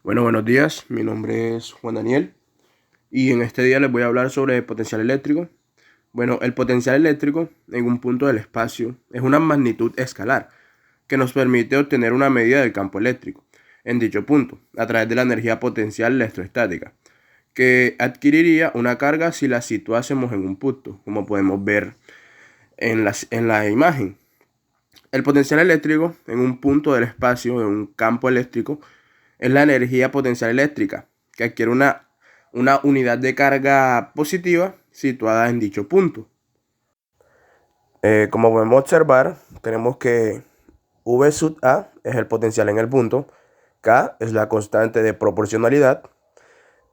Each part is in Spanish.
Bueno, buenos días, mi nombre es Juan Daniel y en este día les voy a hablar sobre potencial eléctrico. Bueno, el potencial eléctrico en un punto del espacio es una magnitud escalar que nos permite obtener una medida del campo eléctrico en dicho punto a través de la energía potencial electrostática, que adquiriría una carga si la situásemos en un punto, como podemos ver en la imagen. El potencial eléctrico en un punto del espacio, en un campo eléctrico, es la energía potencial eléctrica, que adquiere una unidad de carga positiva situada en dicho punto. Como podemos observar, tenemos que V sub A es el potencial en el punto, K es la constante de proporcionalidad,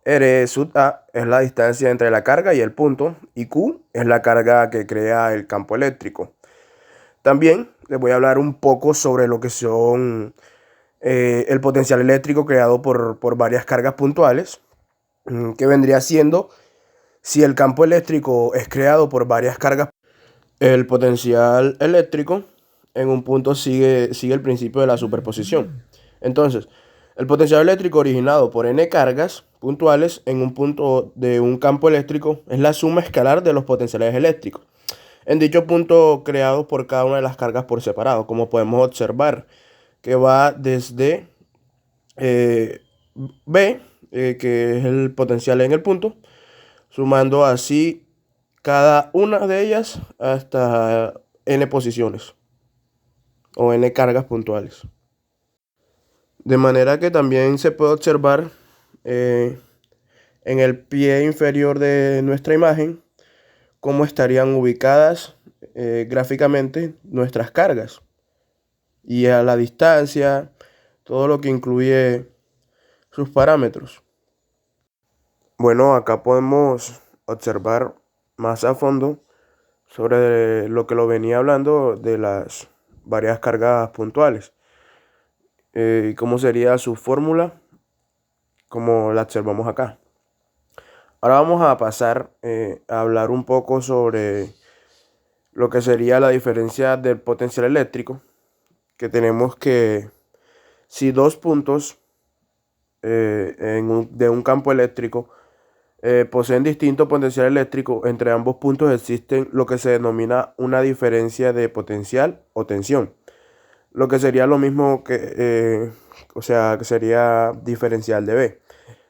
R sub A es la distancia entre la carga y el punto, y Q es la carga que crea el campo eléctrico. También les voy a hablar un poco sobre lo que son el potencial eléctrico creado por varias cargas puntuales, que vendría siendo, si el campo eléctrico es creado por varias cargas, el potencial eléctrico en un punto sigue el principio de la superposición. Entonces, el potencial eléctrico originado por n cargas puntuales en un punto de un campo eléctrico es la suma escalar de los potenciales eléctricos en dicho punto creado por cada una de las cargas por separado, como podemos observar, que va desde B, que es el potencial en el punto, sumando así cada una de ellas hasta n posiciones o n cargas puntuales. De manera que también se puede observar en el pie inferior de nuestra imagen cómo estarían ubicadas gráficamente nuestras cargas y a la distancia, todo lo que incluye sus parámetros. Bueno, acá podemos observar más a fondo sobre lo que lo venía hablando de las varias cargas puntuales y cómo sería su fórmula, como la observamos acá. Ahora vamos a pasar a hablar un poco sobre lo que sería la diferencia del potencial eléctrico, que tenemos que si dos puntos de un campo eléctrico poseen distinto potencial eléctrico, entre ambos puntos existen lo que se denomina una diferencia de potencial o tensión, lo que sería lo mismo que sería diferencial de B.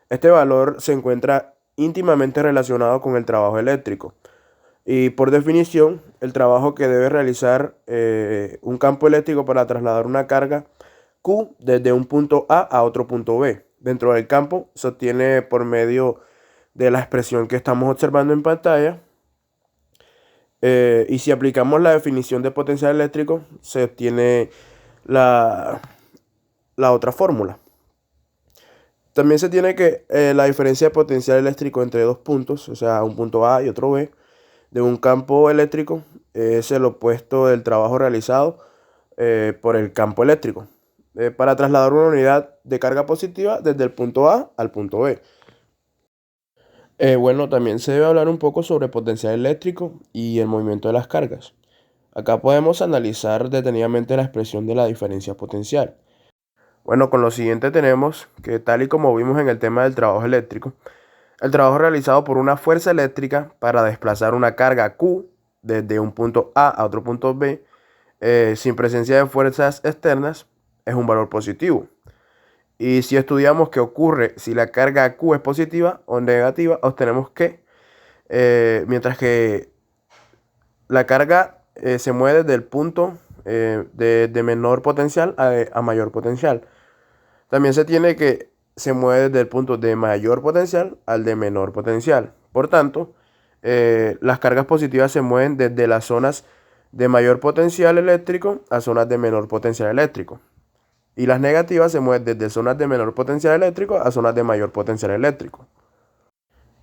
Este valor se encuentra íntimamente relacionado con el trabajo eléctrico y, por definición, el trabajo que debe realizar un campo eléctrico para trasladar una carga Q desde un punto A a otro punto B dentro del campo se obtiene por medio de la expresión que estamos observando en pantalla. Y si aplicamos la definición de potencial eléctrico, se obtiene la, la otra fórmula. También se tiene que la diferencia de potencial eléctrico entre dos puntos, o sea, un punto A y otro B, de un campo eléctrico, es el opuesto del trabajo realizado por el campo eléctrico, para trasladar una unidad de carga positiva desde el punto A al punto B. Bueno, también se debe hablar un poco sobre potencial eléctrico y el movimiento de las cargas. Acá podemos analizar detenidamente la expresión de la diferencia potencial. Bueno, con lo siguiente tenemos que, tal y como vimos en el tema del trabajo eléctrico, el trabajo realizado por una fuerza eléctrica para desplazar una carga Q desde un punto A a otro punto B, sin presencia de fuerzas externas, es un valor positivo. Y si estudiamos qué ocurre si la carga Q es positiva o negativa, obtenemos que mientras que la carga se mueve desde el punto de menor potencial a mayor potencial, también se tiene que se mueve desde el punto de mayor potencial al de menor potencial. Por tanto, las cargas positivas se mueven desde las zonas de mayor potencial eléctrico a zonas de menor potencial eléctrico. Y las negativas se mueven desde zonas de menor potencial eléctrico a zonas de mayor potencial eléctrico.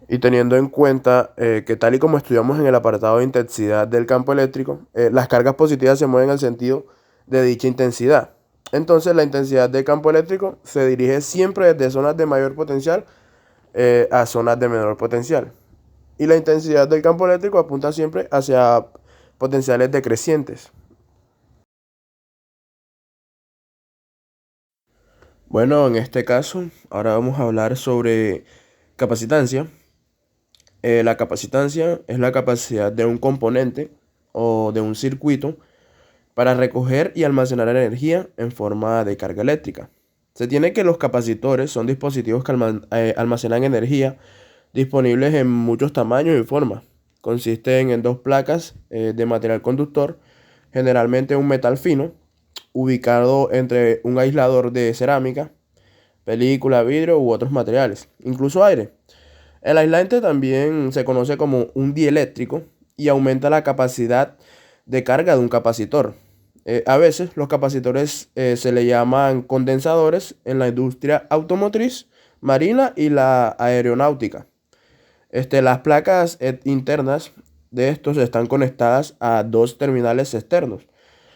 Y teniendo en cuenta que, tal y como estudiamos en el apartado de intensidad del campo eléctrico, las cargas positivas se mueven al sentido de dicha intensidad. Entonces la intensidad del campo eléctrico se dirige siempre desde zonas de mayor potencial a zonas de menor potencial. Y la intensidad del campo eléctrico apunta siempre hacia potenciales decrecientes. Bueno, en este caso, ahora vamos a hablar sobre capacitancia. La capacitancia es la capacidad de un componente o de un circuito para recoger y almacenar energía en forma de carga eléctrica. Se tiene que los capacitores son dispositivos que almacenan energía disponibles en muchos tamaños y formas. Consisten en dos placas de material conductor, generalmente un metal fino, ubicado entre un aislador de cerámica, película, vidrio u otros materiales, incluso aire. El aislante también se conoce como un dieléctrico y aumenta la capacidad de carga de un capacitor. A veces los capacitores se le llaman condensadores en la industria automotriz, marina y la aeronáutica. Las placas internas de estos están conectadas a dos terminales externos,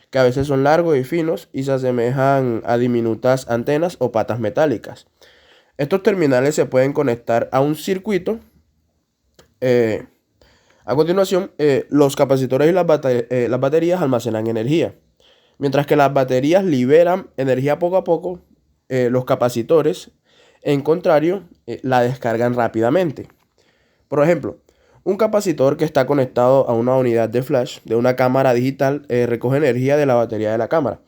que a veces son largos y finos y se asemejan a diminutas antenas o patas metálicas. Estos terminales se pueden conectar a un circuito. eh, a continuación, los capacitores y las baterías almacenan energía. Mientras que las baterías liberan energía poco a poco, los capacitores, en contrario, la descargan rápidamente. Por ejemplo, un capacitor que está conectado a una unidad de flash de una cámara digital recoge energía de la batería de la cámara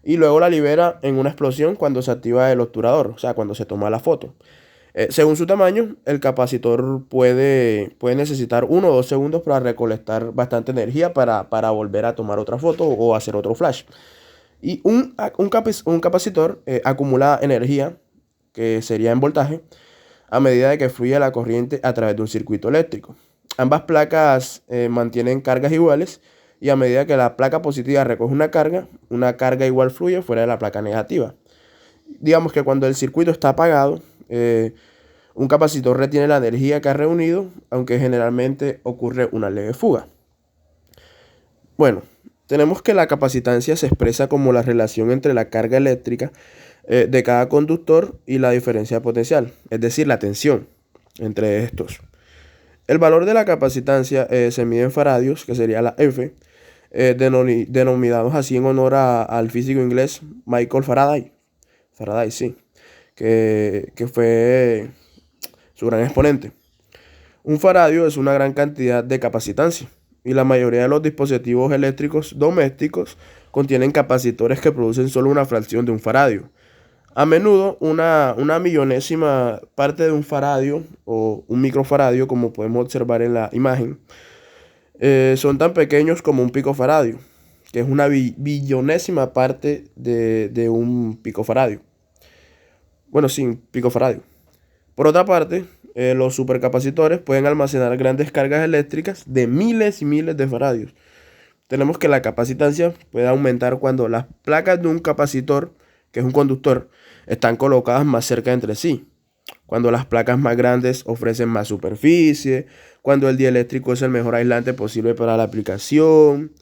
y luego la libera en una explosión cuando se activa el obturador, o sea, cuando se toma la foto. Según su tamaño, el capacitor puede necesitar 1 o 2 segundos para recolectar bastante energía para volver a tomar otra foto o hacer otro flash. Y un capacitor acumula energía, que sería en voltaje, a medida de que fluye la corriente a través de un circuito eléctrico. Ambas placas mantienen cargas iguales y a medida que la placa positiva recoge una carga igual fluye fuera de la placa negativa. Digamos que cuando el circuito está apagado, un capacitor retiene la energía que ha reunido, aunque generalmente ocurre una leve fuga. Bueno, tenemos que la capacitancia se expresa como la relación entre la carga eléctrica de cada conductor y la diferencia potencial, es decir, la tensión entre estos. El valor de la capacitancia se mide en faradios, que sería la F, denominados así en honor al físico inglés Michael Faraday. Faraday, sí, que fue su gran exponente. Un faradio es una gran cantidad de capacitancia y la mayoría de los dispositivos eléctricos domésticos contienen capacitores que producen solo una fracción de un faradio. A menudo una millonésima parte de un faradio o un microfaradio, como podemos observar en la imagen, son tan pequeños como un picofaradio, que es una billonésima parte de un picofaradio. Bueno, sí, picofaradio. Por otra parte, los supercapacitores pueden almacenar grandes cargas eléctricas de miles y miles de faradios. Tenemos que la capacitancia puede aumentar cuando las placas de un capacitor, que es un conductor, están colocadas más cerca entre sí. Cuando las placas más grandes ofrecen más superficie, cuando el dieléctrico es el mejor aislante posible para la aplicación.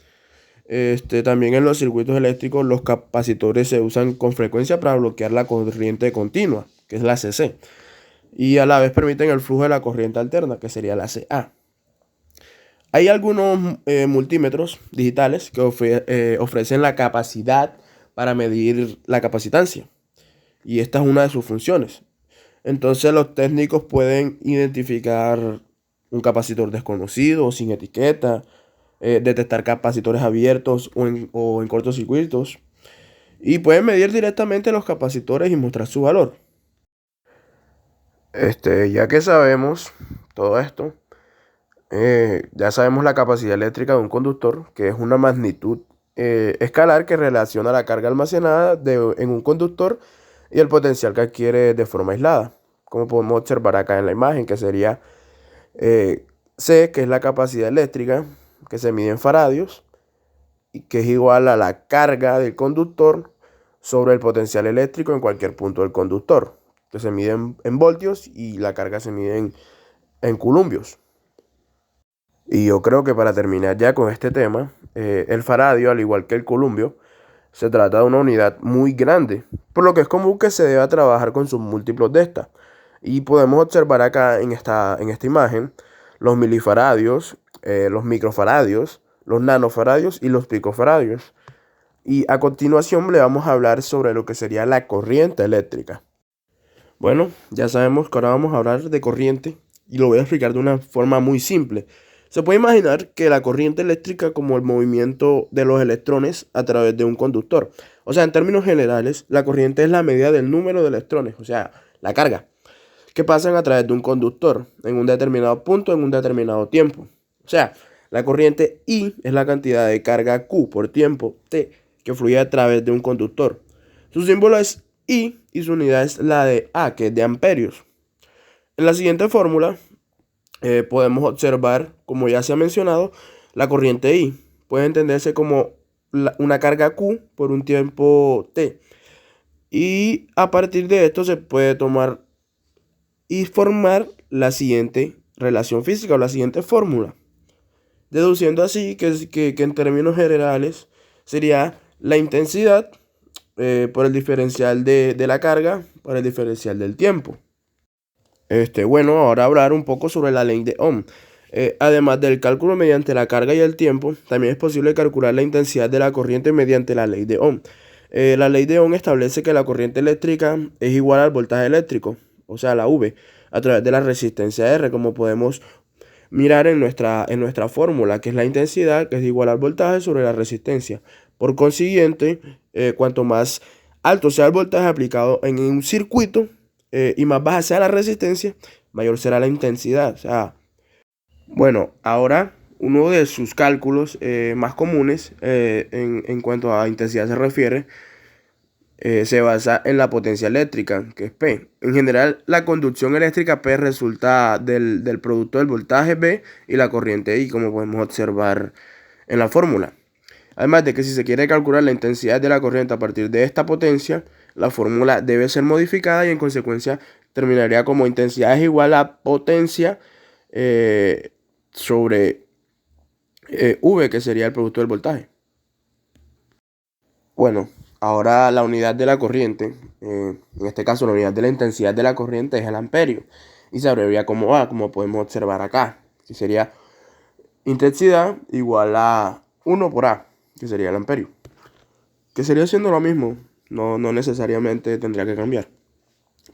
También en los circuitos eléctricos los capacitores se usan con frecuencia para bloquear la corriente continua, que es la CC, y a la vez permiten el flujo de la corriente alterna, que sería la CA. Hay algunos multímetros digitales que ofrecen la capacidad para medir la capacitancia, y esta es una de sus funciones. Entonces los técnicos pueden identificar un capacitor desconocido o sin etiqueta, detectar capacitores abiertos o en cortocircuitos, y pueden medir directamente los capacitores y mostrar su valor. Ya que sabemos todo esto, ya sabemos la capacidad eléctrica de un conductor, que es una magnitud escalar que relaciona la carga almacenada en un conductor y el potencial que adquiere de forma aislada, como podemos observar acá en la imagen, que sería C, que es la capacidad eléctrica, que se mide en faradios, y que es igual a la carga del conductor sobre el potencial eléctrico en cualquier punto del conductor, que se mide en voltios y la carga se mide en columbios. Y yo creo que para terminar ya con este tema, el faradio, al igual que el columbio, se trata de una unidad muy grande, por lo que es común que se deba trabajar con sus múltiplos de estas. Y podemos observar acá en esta imagen los milifaradios, los microfaradios, los nanofaradios y los picofaradios. Y a continuación le vamos a hablar sobre lo que sería la corriente eléctrica. Bueno, ya sabemos que ahora vamos a hablar de corriente y lo voy a explicar de una forma muy simple. Se puede imaginar que la corriente eléctrica como el movimiento de los electrones a través de un conductor. O sea, en términos generales, la corriente es la medida del número de electrones, o sea, la carga, que pasan a través de un conductor en un determinado punto en un determinado tiempo. O sea, la corriente I es la cantidad de carga Q por tiempo T que fluye a través de un conductor. Su símbolo es I y su unidad es la de A, que es de amperios. En la siguiente fórmula podemos observar, como ya se ha mencionado, la corriente I. Puede entenderse como una carga Q por un tiempo T. Y a partir de esto se puede tomar y formar la siguiente relación física o la siguiente fórmula. Deduciendo así que en términos generales sería la intensidad por el diferencial de la carga por el diferencial del tiempo. Bueno, ahora hablar un poco sobre la ley de Ohm. Además del cálculo mediante la carga y el tiempo, también es posible calcular la intensidad de la corriente mediante la ley de Ohm. La ley de Ohm establece que la corriente eléctrica es igual al voltaje eléctrico, o sea, la V, a través de la resistencia R, como podemos mirar en nuestra fórmula, que es la intensidad, que es igual al voltaje sobre la resistencia. Por consiguiente, cuanto más alto sea el voltaje aplicado en un circuito y más baja sea la resistencia, mayor será la intensidad. O sea, bueno, ahora uno de sus cálculos más comunes en cuanto a intensidad se refiere se basa en la potencia eléctrica, que es P. En general, la conducción eléctrica P resulta del producto del voltaje B y la corriente I, como podemos observar en la fórmula. Además de que si se quiere calcular la intensidad de la corriente a partir de esta potencia, la fórmula debe ser modificada y en consecuencia terminaría como intensidad es igual a potencia sobre V, que sería el producto del voltaje. Bueno, ahora la unidad de la corriente, en este caso la unidad de la intensidad de la corriente es el amperio y se abrevia como A, como podemos observar acá, que sería intensidad igual a 1 por A, que sería el amperio, que sería siendo lo mismo, no necesariamente tendría que cambiar.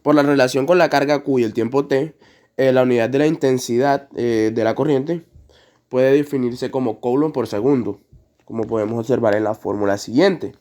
Por la relación con la carga Q y el tiempo T, la unidad de la intensidad de la corriente puede definirse como coulomb por segundo, como podemos observar en la fórmula siguiente.